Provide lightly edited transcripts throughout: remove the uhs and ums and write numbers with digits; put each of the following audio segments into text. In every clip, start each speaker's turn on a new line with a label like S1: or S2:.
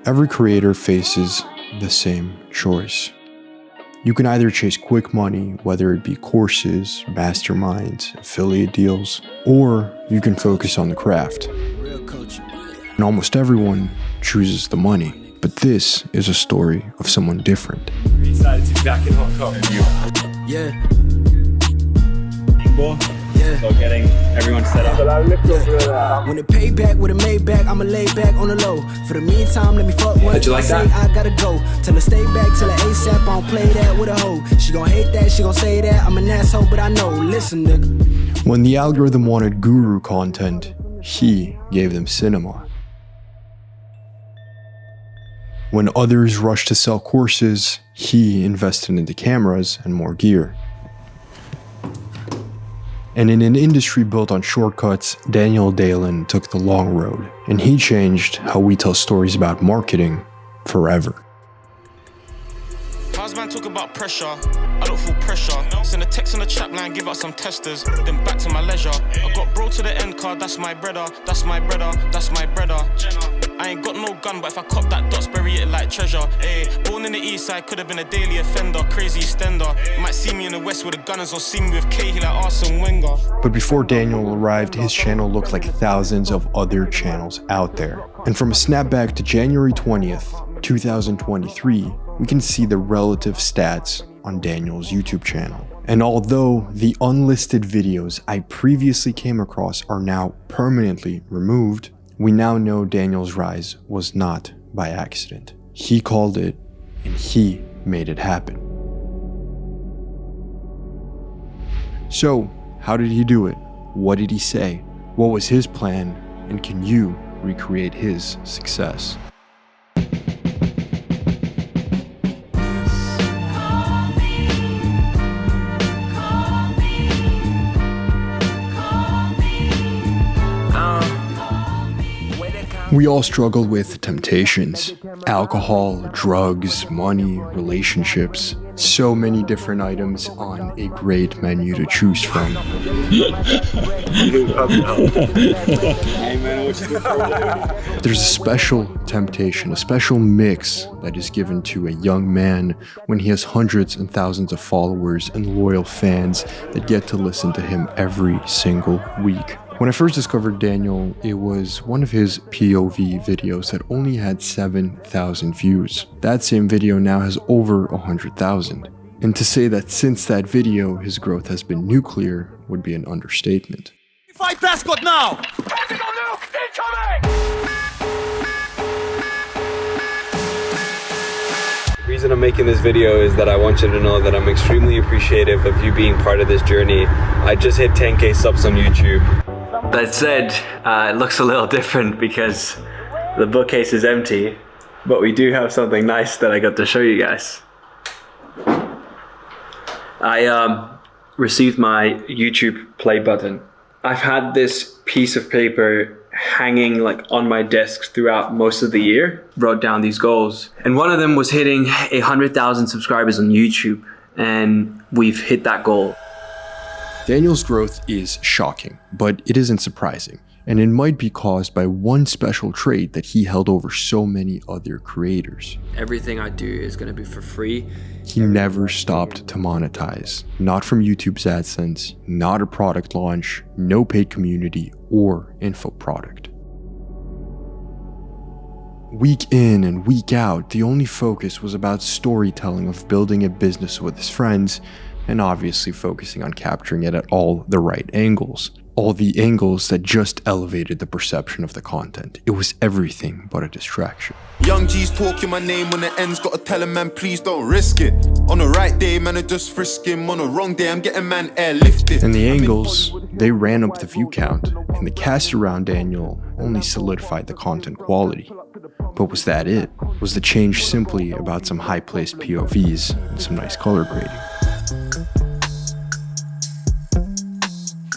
S1: Every creator faces the same choice. You can either chase quick money, whether it be courses, masterminds, affiliate deals, or you can focus on the craft. And almost everyone chooses the money, but this is a story of someone different.
S2: Excited to be back in Hong Kong.
S3: Yeah.
S2: So getting everyone set up.
S3: When it pay back with a Maybach, I'ma lay back on the low. For the meantime, let me fuck one.
S2: Did you like that?
S3: I gotta go. Tell her stay back till her ASAP. I don't play that with a hoe. She gon' hate that, she gon' say that. I'm an asshole, but I know. Listen, nigga.
S1: When the algorithm wanted guru content, he gave them cinema. When others rushed to sell courses, he invested into cameras and more gear. And in an industry built on shortcuts, Dalen took the long road, and he changed how we tell stories about marketing forever.
S4: How's man talk about pressure? I don't feel pressure. Send a text on the chat line, give out some testers, then back to my leisure. I got bro to the end card, that's my brother, that's my brother, that's my brother. I ain't got no gun, but if I cop that dots, bury it like treasure. Ayy, born in the east side, could've been a daily offender, crazy extender. Might see me in the west with the gunners, or see me with Cahill like Arsene Wenger.
S1: But before Daniel arrived, his channel looked like thousands of other channels out there. And from a snapback to January 20th, 2023, we can see the relative stats on Daniel's YouTube channel. And although the unlisted videos I previously came across are now permanently removed, we now know Daniel's rise was not by accident. He called it, and he made it happen. So, how did he do it? What did he say? What was his plan? And can you recreate his success? We all struggle with temptations. Alcohol, drugs, money, relationships. So many different items on a great menu to choose from. There's a special temptation, a special mix that is given to a young man when he has hundreds and thousands of followers and loyal fans that get to listen to him every single week. When I first discovered Daniel, it was one of his POV videos that only had 7,000 views. That same video now has over 100,000. And to say that since that video, his growth has been nuclear would be an understatement.
S5: Fight Prescott now!
S2: The reason I'm making this video is that I want you to know that I'm extremely appreciative of you being part of this journey. I just hit 10K subs on YouTube.
S6: That said, it looks a little different because the bookcase is empty, but we do have something nice that I got to show you guys. I received my YouTube play button. I've had this piece of paper hanging like on my desk throughout most of the year, wrote down these goals. And one of them was hitting 100,000 subscribers on YouTube, and we've hit that goal.
S1: Daniel's growth is shocking, but it isn't surprising, and it might be caused by one special trait that he held over so many other creators.
S6: Everything I do is going to be for free.
S1: He never stopped to monetize, not from YouTube's AdSense, not a product launch, no paid community, or info product. Week in and week out, the only focus was about storytelling of building a business with his friends, and obviously focusing on capturing it at all the right angles. All the angles that just elevated the perception of the content. It was everything but a distraction.
S5: Young G's talking my name when the end's gotta tell him, man, please don't risk it. On the right day, man, I just frisk him. On the wrong day, I'm getting man airlifted.
S1: And the angles, they ran up the view count, and the cast around Daniel only solidified the content quality. But was that it? Was the change simply about some high-placed POVs and some nice color grading?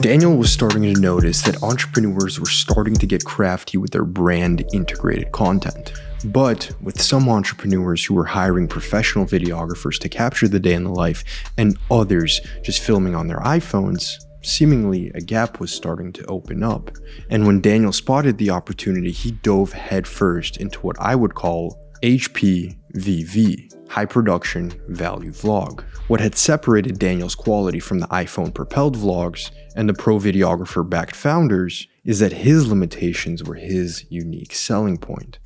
S1: Daniel was starting to notice that entrepreneurs were starting to get crafty with their brand integrated content. But with some entrepreneurs who were hiring professional videographers to capture the day in the life and others just filming on their iPhones, Seemingly, a gap was starting to open up, and when Daniel spotted the opportunity, he dove headfirst into what I would call HPVV, High Production Value Vlog. What had separated Daniel's quality from the iPhone-propelled vlogs and the pro videographer-backed founders is that his limitations were his unique selling point.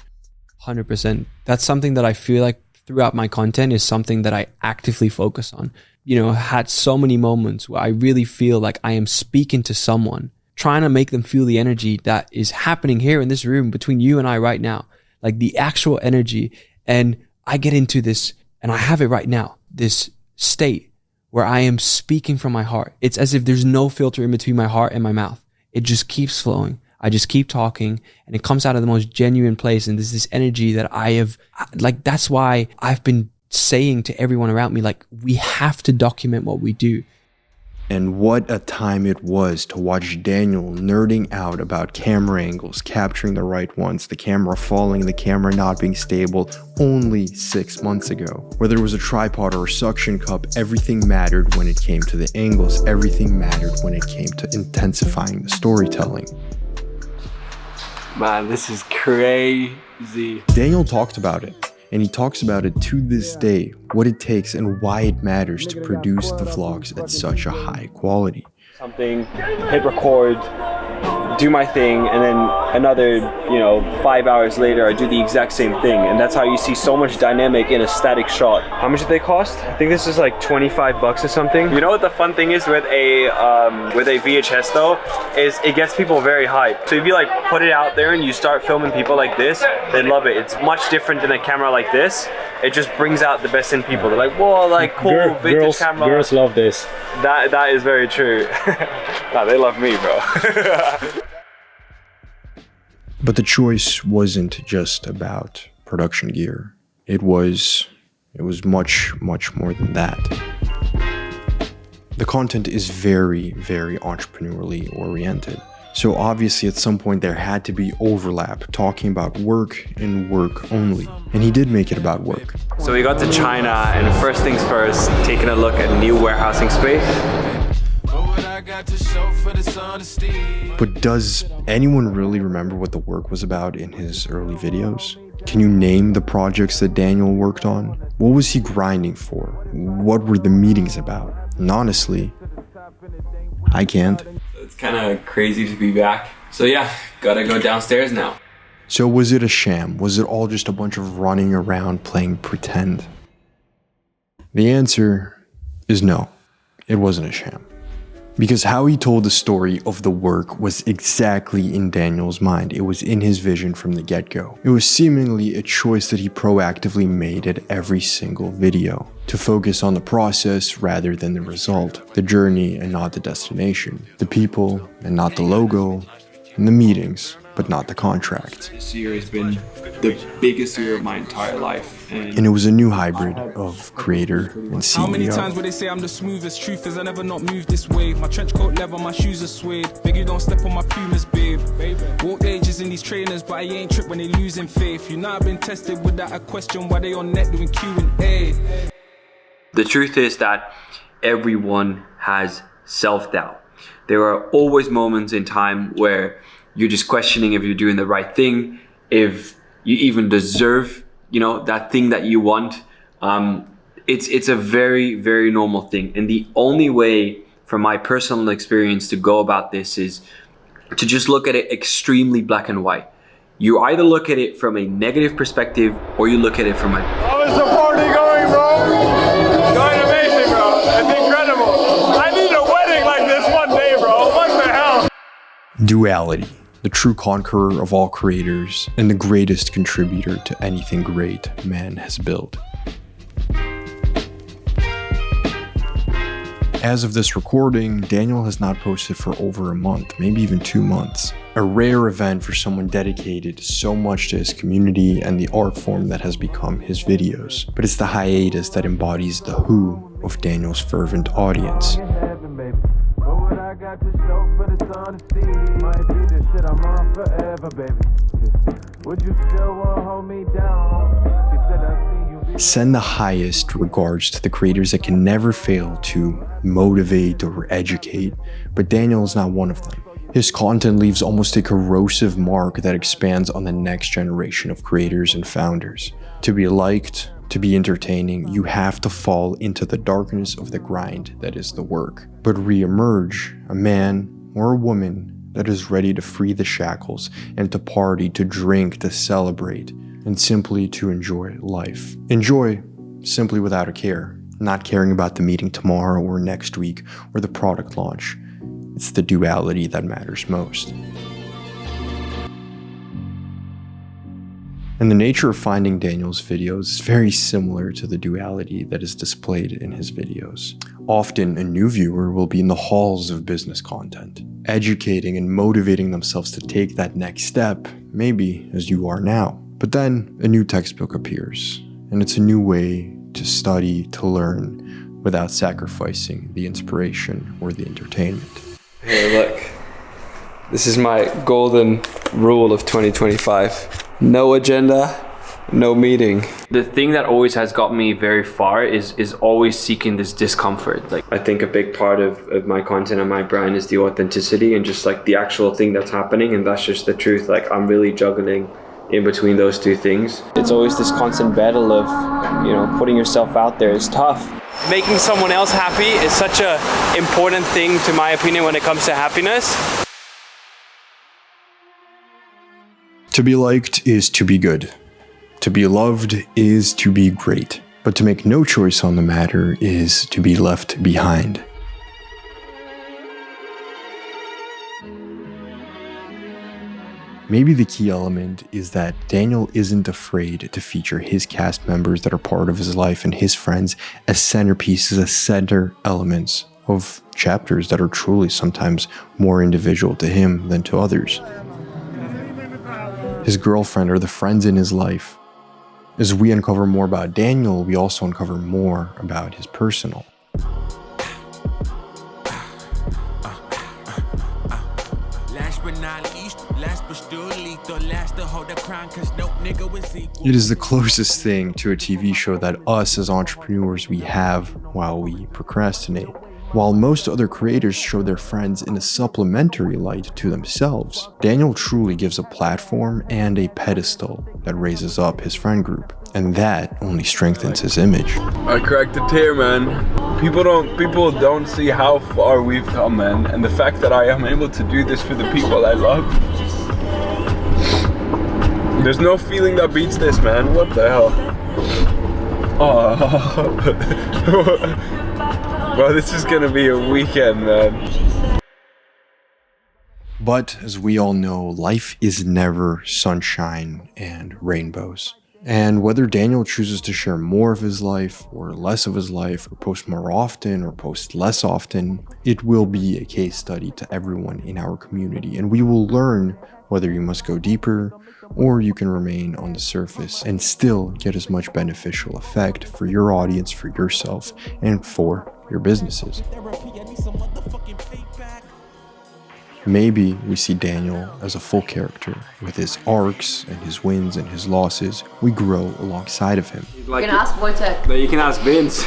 S7: 100%. That's something that I feel like throughout my content is something that I actively focus on. You know, had so many moments where I really feel like I am speaking to someone, trying to make them feel the energy that is happening here in this room between you and I right now, like the actual energy. And I get into this, and I have it right now, this state where I am speaking from my heart. It's as if there's no filter in between my heart and my mouth. It just keeps flowing. I just keep talking, and it comes out of the most genuine place. And there's this energy that I have, like, that's why I've been saying to everyone around me, like, we have to document what we do.
S1: And what a time it was to watch Daniel nerding out about camera angles, capturing the right ones, the camera falling, the camera not being stable only 6 months ago. Whether it was a tripod or a suction cup, everything mattered when it came to the angles. Everything mattered when it came to intensifying the storytelling.
S6: Man, this is crazy.
S1: Daniel talked about it. And he talks about it to this day, what it takes and why it matters to produce the vlogs at such a high quality.
S6: Something, hit record, do my thing, and then another, 5 hours later, I do the exact same thing. And that's how you see so much dynamic in a static shot. How much did they cost? I think this is like 25 bucks or something. You know what the fun thing is with a VHS though, is it gets people very hyped. So if you like put it out there and you start filming people like this, they love it. It's much different than a camera like this. It just brings out the best in people. They're like, whoa, like cool vintage camera.
S8: Girls love this.
S6: That is very true. Nah, they love me, bro.
S1: But the choice wasn't just about production gear. It was much, much more than that. The content is very, very entrepreneurially oriented. So obviously at some point there had to be overlap, talking about work and work only. And he did make it about work.
S6: So we got to China, and first things first, taking a look at new warehousing space.
S1: But does anyone really remember what the work was about in his early videos? Can you name the projects that Daniel worked on? What was he grinding for? What were the meetings about? And honestly, I can't.
S6: It's kind of crazy to be back. So yeah, gotta go downstairs now.
S1: So was it a sham? Was it all just a bunch of running around playing pretend? The answer is no, it wasn't a sham. Because how he told the story of the work was exactly in Daniel's mind. It was in his vision from the get-go. It was seemingly a choice that he proactively made at every single video, to focus on the process rather than the result, the journey and not the destination, the people and not the logo, and the meetings but not the contract.
S6: This year has been the biggest year of my entire life.
S1: And it was a new hybrid of creator and CEO.
S9: How many times would they say I'm the smoothest? Truth is I never not moved this way. My trench coat leather, my shoes are suede. Beg you don't step on my Pumas, babe. Walk the ages in these trainers, but I ain't tripped when they losing faith. You know I've been tested without a question why they on net doing Q&A.
S6: The truth is that everyone has self-doubt. There are always moments in time where you're just questioning if you're doing the right thing, if you even deserve, that thing that you want. It's a very, very normal thing. And the only way, from my personal experience, to go about this is to just look at it extremely black and white. You either look at it from a negative perspective or you look at it from a...
S10: How is the party going, bro? Going amazing, bro. It's incredible. I need a wedding like this one day, bro. What the hell?
S1: Duality, the true conqueror of all creators and the greatest contributor to anything great man has built. As of this recording, Daniel has not posted for over a month, maybe even 2 months. A rare event for someone dedicated so much to his community and the art form that has become his videos. But it's the hiatus that embodies the who of Daniel's fervent audience. Send the highest regards to the creators that can never fail to motivate or educate, but Daniel is not one of them. His content leaves almost a corrosive mark that expands on the next generation of creators and founders. To be liked, to be entertaining, you have to fall into the darkness of the grind that is the work, but re-emerge a man or a woman that is ready to free the shackles and to party, to drink, to celebrate, and simply to enjoy life. Enjoy simply without a care, not caring about the meeting tomorrow or next week or the product launch. It's the duality that matters most. And the nature of finding Daniel's videos is very similar to the duality that is displayed in his videos. Often, a new viewer will be in the halls of business content, educating and motivating themselves to take that next step, maybe as you are now. But then, a new textbook appears, and it's a new way to study, to learn, without sacrificing the inspiration or the entertainment.
S6: Hey, look. This is my golden rule of 2025. No agenda, no meeting. The thing that always has got me very far is always seeking this discomfort. Like, I think a big part of my content and my brand is the authenticity and just like the actual thing that's happening, and that's just the truth. Like, I'm really juggling in between those two things. It's always this constant battle of, you know, putting yourself out there is tough. Making someone else happy is such an important thing, to my opinion, when it comes to happiness.
S1: To be liked is to be good. To be loved is to be great. But to make no choice on the matter is to be left behind. Maybe the key element is that Daniel isn't afraid to feature his cast members that are part of his life and his friends as centerpieces, as center elements of chapters that are truly sometimes more individual to him than to others. His girlfriend or the friends in his life. As we uncover more about Daniel, we also uncover more about his personal. It is the closest thing to a TV show that us as entrepreneurs we have while we procrastinate. While most other creators show their friends in a supplementary light to themselves, Daniel truly gives a platform and a pedestal that raises up his friend group, and that only strengthens his image.
S2: I cracked a tear, man. People don't see how far we've come, man, and the fact that I am able to do this for the people I love. There's no feeling that beats this, man. What the hell? Oh. Well, this is gonna be a weekend, man.
S1: But as we all know, life is never sunshine and rainbows. And whether Daniel chooses to share more of his life or less of his life, or post more often or post less often, it will be a case study to everyone in our community, and we will learn whether you must go deeper or you can remain on the surface and still get as much beneficial effect for your audience, for yourself, and for your businesses. Maybe we see Daniel as a full character with his arcs and his wins and his losses. We grow alongside of him.
S8: Like, you can ask Wojtek.
S6: No, you can ask Vince.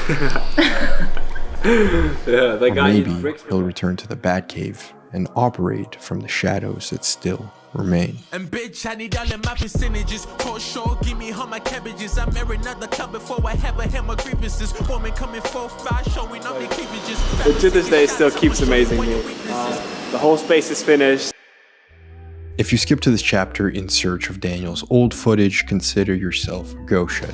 S6: Yeah, that guy.
S1: Maybe he'll return to the Batcave and operate from the shadows that still remain.
S11: And bitch, I need all of my percentages. For sure, give me all my cabbages. I'm married another club before I have a hammer grievances. Woman coming 4-5, showing all the cleavages.
S6: But to this day, it still keeps amazing me. The whole space is finished.
S1: If you skip to this chapter in search of Daniel's old footage, consider yourself ghosted.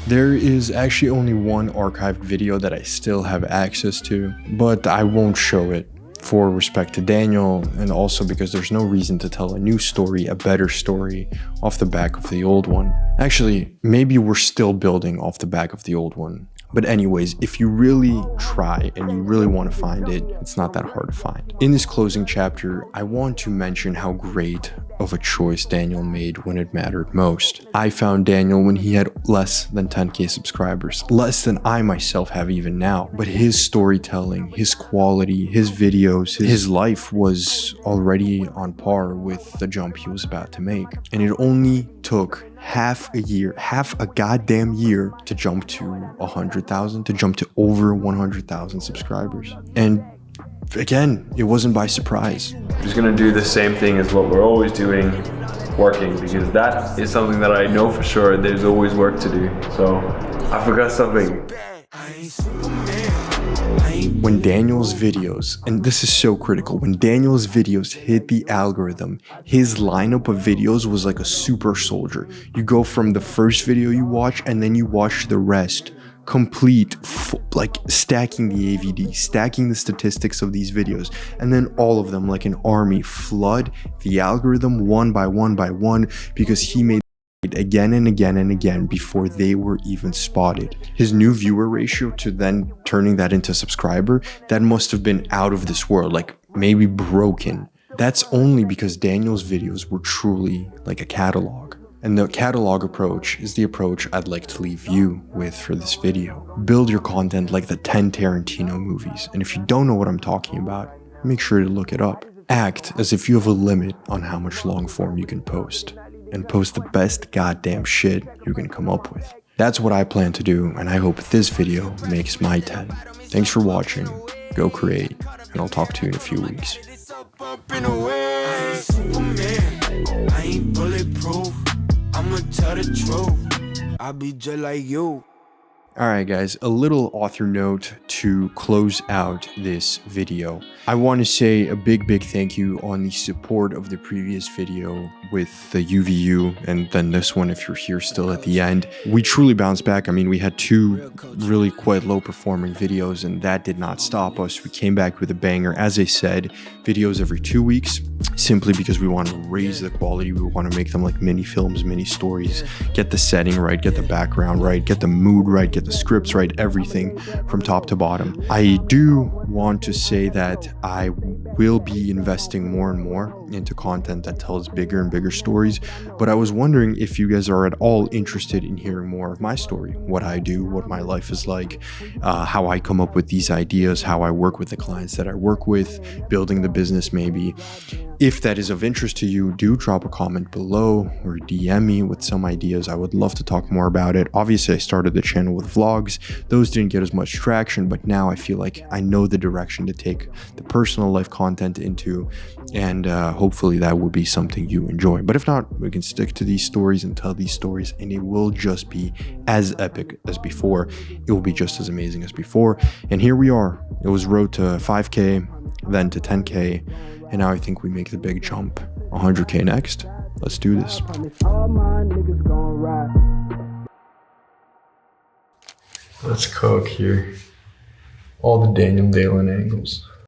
S1: There is actually only one archived video that I still have access to, but I won't show it for respect to Daniel, and also because there's no reason to tell a new story, a better story, off the back of the old one. Actually, maybe we're still building off the back of the old one. But anyways, if you really try and you really want to find it, it's not that hard to find. In this closing chapter, I want to mention how great of a choice Daniel made when it mattered most. I found Daniel when he had less than 10K subscribers, less than I myself have even now. But his storytelling, his quality, his videos, his life was already on par with the jump he was about to make. And it only took half a goddamn year to jump to 100,000, to jump to over 100,000 subscribers. And again, it wasn't by surprise.
S6: I'm just gonna do the same thing as what we're always doing, working, because that is something that I know for sure there's always work to do. So I forgot something.
S1: When Daniel's videos, and this is so critical, when Daniel's videos hit the algorithm, his lineup of videos was like a super soldier. You go from the first video you watch and then you watch the rest, complete, like stacking the AVD, stacking the statistics of these videos, and then all of them like an army flood the algorithm one by one by one, because he made it again and again and again before they were even spotted. His new viewer ratio to then turning that into subscriber, that must have been out of this world, like maybe broken. That's only because Daniel's videos were truly like a catalog. And the catalog approach is the approach I'd like to leave you with for this video. Build your content like the 10 Tarantino movies. And if you don't know what I'm talking about, make sure to look it up. Act as if you have a limit on how much long form you can post. And post the best goddamn shit you can come up with. That's what I plan to do, and I hope this video makes my 10. Thanks for watching, go create, and I'll talk to you in a few weeks.
S3: I ain't bulletproof. I'ma tell the truth. I be just like you.
S1: Alright guys, a little author note to close out this video. I want to say a big thank you on the support of the previous video with the UVU, and then this one if you're here still at the end. We truly bounced back. I mean, we had two really quite low performing videos and that did not stop us. We came back with a banger. As I said, videos every 2 weeks, simply because we want to raise the quality. We want to make them like mini films, mini stories, get the setting right, get the background right, get the mood right, get the scripts right, everything from top to bottom. I do want to say that I will be investing more and more into content that tells bigger and bigger stories, but I was wondering if you guys are at all interested in hearing more of my story, what I do, what my life is like, how I come up with these ideas, how I work with the clients that I work with, building the business maybe. If that is of interest to you, do drop a comment below or DM me with some ideas. I would love to talk more about it. Obviously, I started the channel with vlogs. Those didn't get as much traction, but now I feel like I know the direction to take the personal life content into, and hopefully that will be something you enjoy. But if not, we can stick to these stories and tell these stories, and it will just be as epic as before. It will be just as amazing as before. And here we are. It was road to 5K, then to 10K. And now I think we make the big jump. 100K next. Let's do this. Let's cook here. All the Dalen angles.